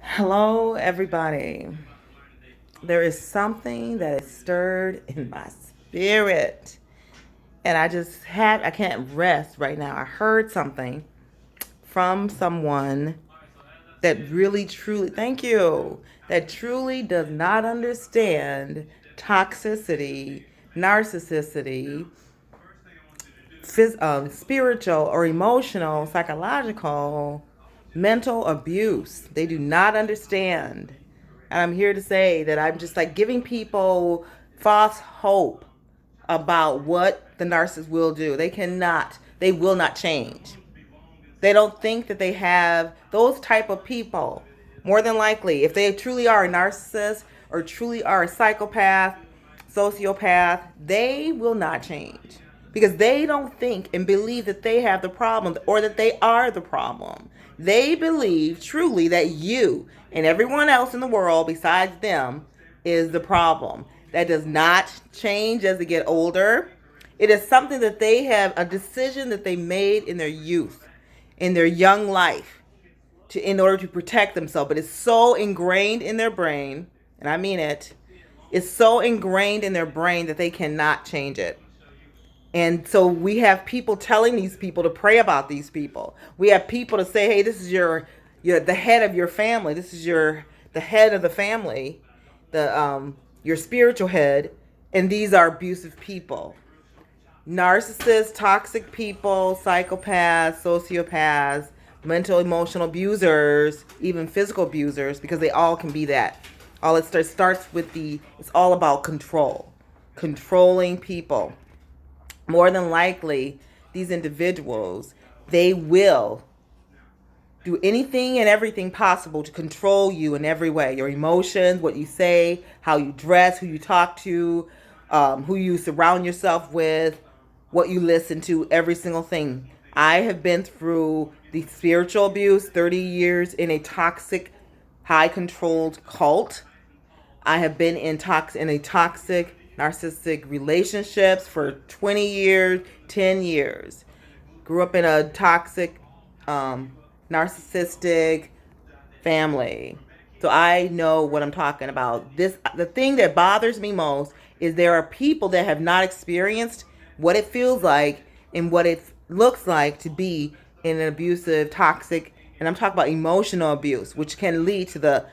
Hello, everybody. There is something that is stirred in my spirit, and I can't rest right now. I heard something from someone that really, truly, thank you, that truly does not understand toxicity, narcissisticity, spiritual or emotional, psychological, mental abuse. They do not understand. And I'm here to say that I'm just like giving people false hope about what the narcissist will do. They will not change. They don't think that they have those type of people. More than likely, if they truly are a narcissist or truly are a psychopath, sociopath, they will not change because they don't think and believe that they have the problem or that they are the problem. They believe truly that you and everyone else in the world besides them is the problem. That does not change as they get older. It is something that they have, a decision that they made in their youth, in their young life, in order to protect themselves. But it's so ingrained in their brain, and I mean it, it's so ingrained in their brain that they cannot change it. And so we have people telling these people to pray about these people. We have people to say, "Hey, this is your the head of your family. This is the head of the family, the your spiritual head, and these are abusive people." Narcissists, toxic people, psychopaths, sociopaths, mental, emotional abusers, even physical abusers, because they all can be that. All it starts with it's all about control, controlling people. More than likely, these individuals, they will do anything and everything possible to control you in every way. Your emotions, what you say, how you dress, who you talk to, who you surround yourself with, what you listen to, every single thing. I have been through the spiritual abuse, 30 years in a toxic, high controlled cult. I have been in a toxic, narcissistic relationships for 20 years, 10 years. Grew up in a toxic, narcissistic family. So I know what I'm talking about. The thing that bothers me most is there are people that have not experienced what it feels like and what it looks like to be in an abusive, toxic, and I'm talking about emotional abuse, which can lead to the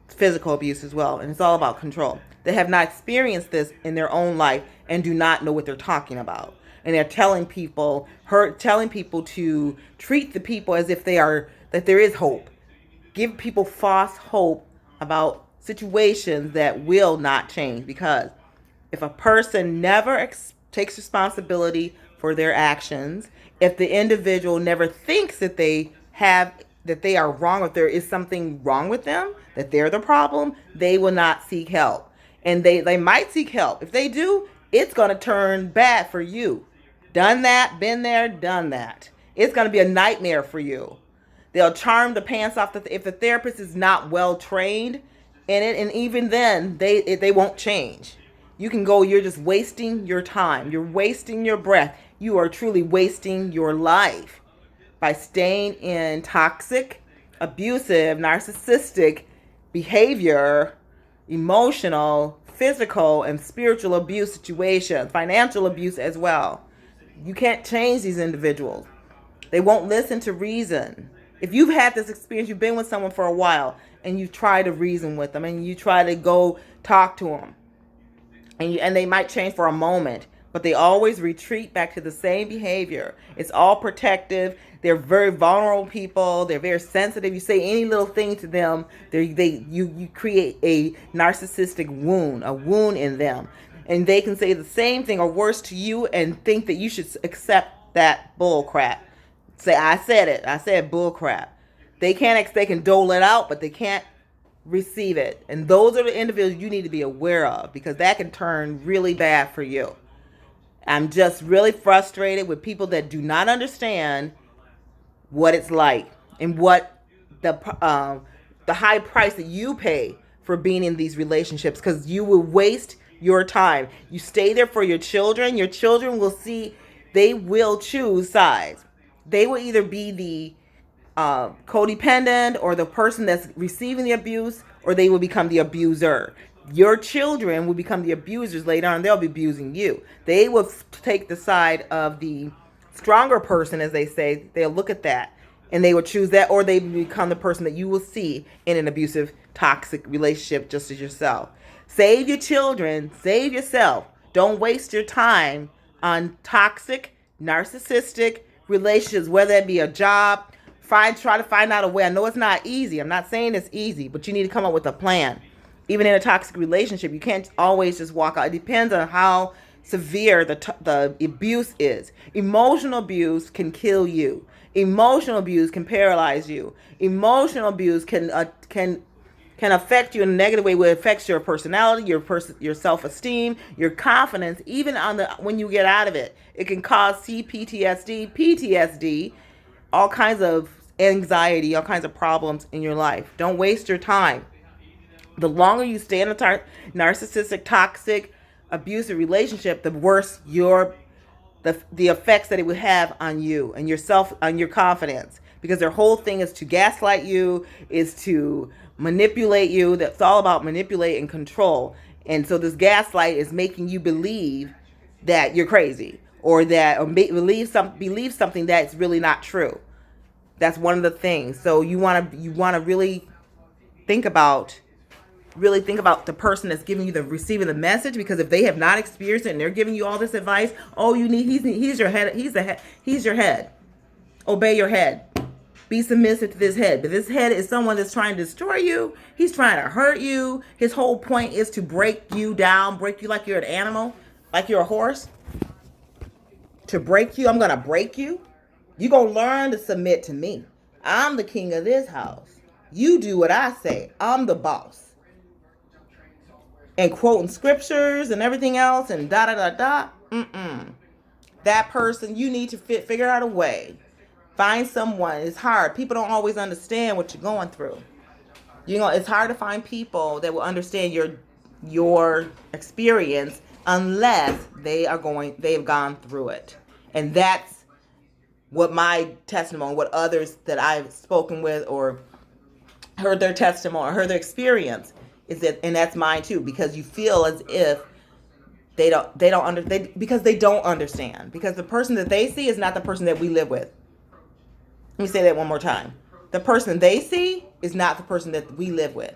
physical abuse as well. And it's all about control. They have not experienced this in their own life and do not know what they're talking about. And they're telling people to treat the people as if that there is hope. Give people false hope about situations that will not change, because if a person never takes responsibility for their actions, if the individual never thinks that they are wrong, if there is something wrong with them, that they're the problem, they will not seek help. And they might seek help. If they do, it's going to turn bad for you. Done that, been there, done that. It's going to be a nightmare for you. They'll charm the pants off if the therapist is not well trained in it, and even then they won't change. You can go. You're just wasting your time. You're wasting your breath. You are truly wasting your life by staying in toxic, abusive, narcissistic behavior, emotional, physical, and spiritual abuse situations, financial abuse as well. You can't change these individuals. They won't listen to reason. If you've had this experience, you've been with someone for a while, and you try to reason with them, and you try to go talk to them, and they might change for a moment, but they always retreat back to the same behavior. It's all protective. They're very vulnerable people. They're very sensitive. You say any little thing to them, you create a narcissistic wound, a wound in them. And they can say the same thing or worse to you and think that you should accept that bull crap. Say, I said it. I said bull crap. They can dole it out, but they can't receive it. And those are the individuals you need to be aware of, because that can turn really bad for you. I'm just really frustrated with people that do not understand what it's like and what the high price that you pay for being in these relationships, because you will waste your time. You stay there for your children. Your children will see, they will choose sides. They will either be codependent or the person that's receiving the abuse, or they will become the abuser. Your children will become the abusers later on. They'll be abusing you. They will take the side of the stronger person, as they say. They'll look at that and they will choose that, or they become the person that you will see in an abusive, toxic relationship just as yourself. Save your children, save yourself. Don't waste your time on toxic, narcissistic relationships, whether it be a job. Try to find out a way. I know it's not easy. I'm not saying it's easy, but you need to come up with a plan. Even in a toxic relationship, you can't always just walk out. It depends on how severe the abuse is. Emotional abuse can kill you. Emotional abuse can paralyze you. Emotional abuse can affect you in a negative way, where it affects your personality, your self-esteem, your confidence. Even when you get out of it, it can cause CPTSD, PTSD, all kinds of anxiety, all kinds of problems in your life. Don't waste your time. The longer you stay in a narcissistic, toxic, abusive relationship, the worse the effects that it would have on you and yourself, on your confidence, because their whole thing is to gaslight you, is to manipulate you. That's all about manipulate and control. And so this gaslight is making you believe that you're crazy, or believe something that's really not true. That's one of the things. So you want to really think about the person that's giving you receiving the message, because if they have not experienced it and they're giving you all this advice, he's your head, he's your head. Obey your head. Be submissive to this head. But this head is someone that's trying to destroy you. He's trying to hurt you. His whole point is to break you down, break you like you're an animal, like you're a horse. To break you. I'm going to break you. You're going to learn to submit to me. I'm the king of this house. You do what I say. I'm the boss. And quoting scriptures and everything else and da-da-da-da. That person, you need to figure out a way. Find someone. It's hard. People don't always understand what you're going through. It's hard to find people that will understand your experience unless they've gone through it. And that's what my testimony, what others that I've spoken with or heard their testimony or heard their experience is that, and that's mine too, because you feel as if because they don't understand, because the person that they see is not the person that we live with. Let me say that one more time. The person they see is not the person that we live with.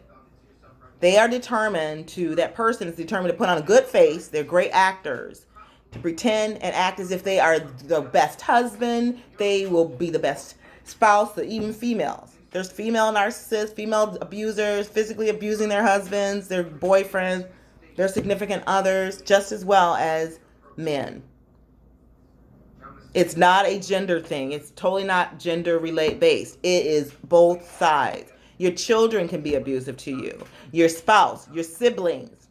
That person is determined to put on a good face. They're great actors. To pretend and act as if they are the best husband. They will be the best spouse, even females. There's female narcissists, female abusers, physically abusing their husbands, their boyfriends, their significant others, just as well as men. It's not a gender thing. It's totally not gender based. It is both sides. Your children can be abusive to you. Your spouse, your siblings,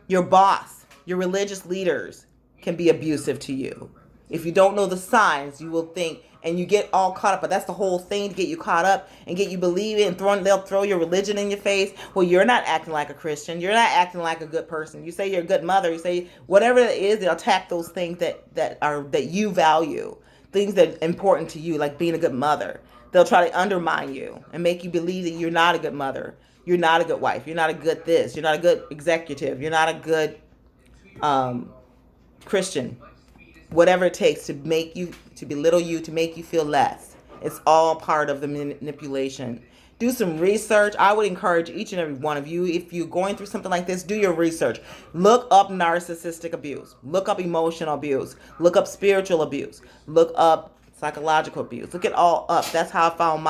your boss, your religious leaders can be abusive to you. If you don't know the signs, you will think, and you get all caught up. But that's the whole thing, to get you caught up and get you believe it, and they'll throw your religion in your face. Well, you're not acting like a Christian. You're not acting like a good person. You say you're a good mother. You say whatever it is, they'll attack those things that you value, things that are important to you, like being a good mother. They'll try to undermine you and make you believe that you're not a good mother. You're not a good wife. You're not a good this. You're not a good executive. You're not a good Christian. Whatever it takes to belittle you, to make you feel less. It's all part of the manipulation. Do some research. I would encourage each and every one of you, if you're going through something like this, do your research. Look up narcissistic abuse. Look up emotional abuse. Look up spiritual abuse. Look up psychological abuse. Look it all up. That's how I found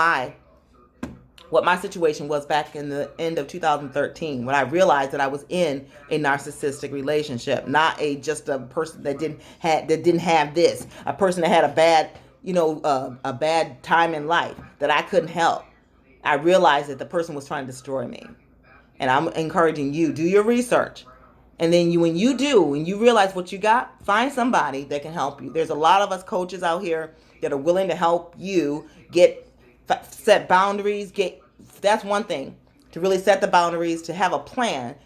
what my situation was back in the end of 2013, when I realized that I was in a narcissistic relationship, not just a person that didn't have this, a person that had a bad time in life that I couldn't help. I realized that the person was trying to destroy me. And I'm encouraging you, do your research. And then when you realize what you got, find somebody that can help you. There's a lot of us coaches out here that are willing to help you set boundaries. That's one thing, to really set the boundaries, to have a plan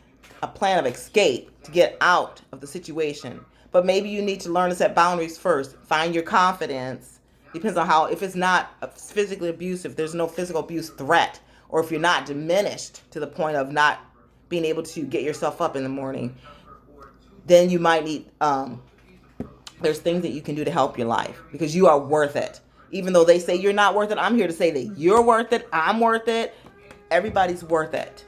of escape, to get out of the situation. But maybe you need to learn to set boundaries first. Find your confidence Depends on how, if it's not physically abusive, there's no physical abuse threat, or if you're not diminished to the point of not being able to get yourself up in the morning, then you might need, there's things that you can do to help your life, because you are worth it. Even though they say you're not worth it, I'm here to say that you're worth it. I'm worth it. Everybody's worth it.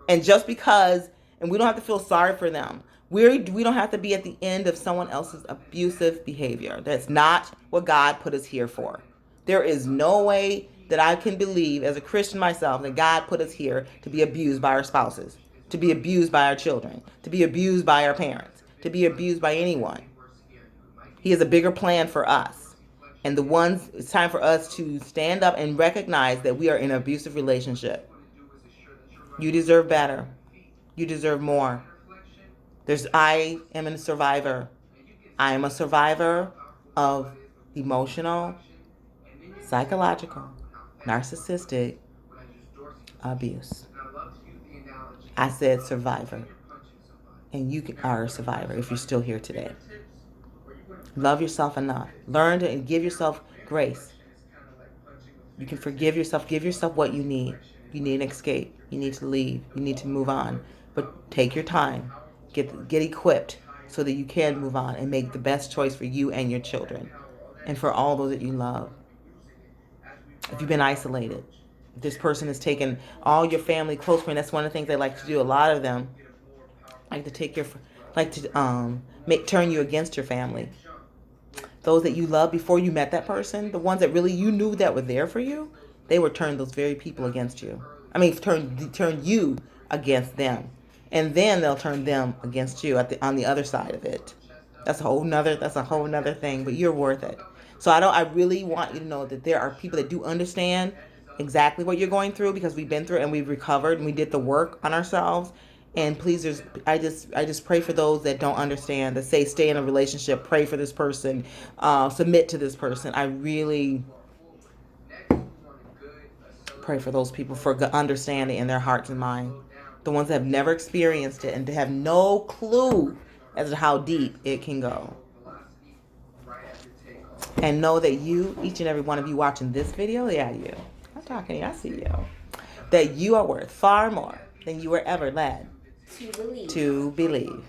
And just because, and we don't have to feel sorry for them. We don't have to be at the end of someone else's abusive behavior. That's not what God put us here for. There is no way that I can believe as a Christian myself that God put us here to be abused by our spouses, to be abused by our children, to be abused by our parents, to be abused by anyone. He has a bigger plan for us. And it's time for us to stand up and recognize that we are in an abusive relationship. You deserve better. You deserve more. I am a survivor. I am a survivor of emotional, psychological, narcissistic abuse. I said survivor. And you are a survivor if you're still here today. Love yourself enough. Learn to give yourself grace. You can forgive yourself. Give yourself what you need. You need an escape. You need to leave. You need to move on. But take your time. Get equipped so that you can move on and make the best choice for you and your children and for all those that you love. If you've been isolated, if this person has taken all your family, close friends, that's one of the things they like to do. A lot of them like to turn you against your family. Those that you loved before you met that person, the ones that really you knew that were there for you, they would turn those very people against you. I mean, turn you against them, and then they'll turn them against you on the other side of it. That's a whole nother thing. But you're worth it. So I really want you to know that there are people that do understand exactly what you're going through, because we've been through it and we've recovered and we did the work on ourselves. And please, I just pray for those that don't understand, that say stay in a relationship, pray for this person, submit to this person. I really pray for those people for understanding in their hearts and minds. The ones that have never experienced it and have no clue as to how deep it can go. And know that you, each and every one of you watching this video, yeah, you, I'm talking to you, I see you, that you are worth far more than you were ever led to believe.